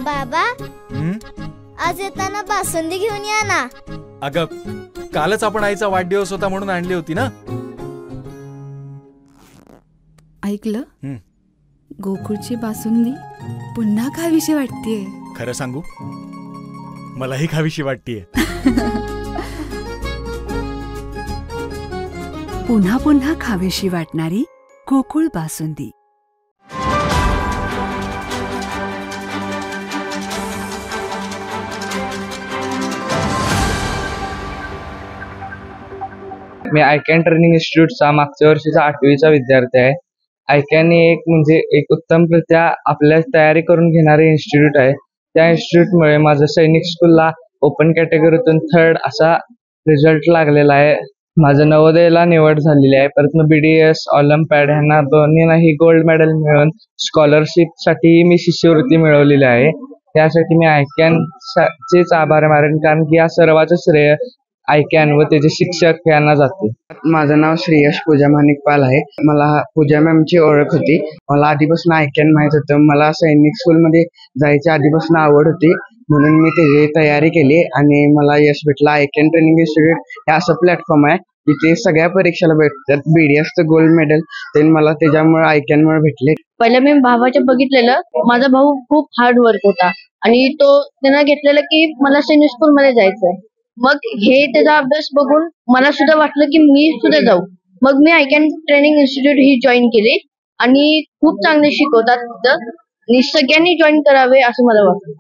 बाबा, आज येताना बासुंदी घेऊन या ना. अगं, कालच आपण आईचा वाढदिवस होता म्हणून आणली होती ना. ऐकलं, गोकुळची बासुंदी पुन्हा खावीशी वाटतेय. खरं सांगू, मलाही खावीशी वाटतेय. पुन्हा पुन्हा खावीशी वाटणारी गोकुळ बासुंदी. मी आयकॅन ट्रेनिंग इन्स्टिट्यूटचा मागच्या वर्षीचा 8वीचा विद्यार्थी आहे. आयकॅन एक उत्तमरित्या आपल्या तयारी करून घेणारे इन्स्टिट्यूट आहे. त्या इन्स्टिट्यूटमुळे माझं सैनिक स्कूलला ओपन कॅटेगरीतून 3rd असा रिझल्ट लागलेला आहे. माझं नवोदयला निवड झालेली आहे. परत BDS, ऑलिम्पियाड ह्यांना दोन्हींनाही गोल्ड मेडल मिळवून स्कॉलरशिपसाठी मी शिष्यवृत्ती मिळवलेली आहे. त्यासाठी मी आयकॅनचेच आभार मानेन, कारण की या सर्वाचं श्रेय आयकॅन व त्याचे शिक्षक यांना जाते. माझं नाव श्रेयश पूजा माणिकपाल आहे. मला पूजा मॅमची ओळख होती. मला आधीपासून आयकॅन माहित होतं. मला सैनिक स्कूलमध्ये जायची आधीपासून आवड होती, म्हणून मी त्याची तयारी केली आणि मला यश भेटलं. आयकॅन ट्रेनिंग इन्स्टिट्यूट हे असं प्लॅटफॉर्म आहे तिथे सगळ्या परीक्षेला भेटतात. BDSचं गोल्ड मेडल ते मला त्याच्यामुळे आयकॅनमुळे भेटले. पहिलं मी भावाच्या बघितलेलं, माझा भाऊ खूप हार्ड वर्क होता आणि त्यांना घेतलेलं की मला सैनिक स्कूल मध्ये जायचंय. मग हे त्याचा अभ्यास बघून मला सुद्धा वाटलं की मी सुद्धा जाऊ. मग मी आयकॅन ट्रेनिंग इन्स्टिट्यूट ही जॉईन केली आणि खूप चांगले शिकवतात तिथं आणि सगळ्यांनी जॉईन करावे असं मला वाटतं.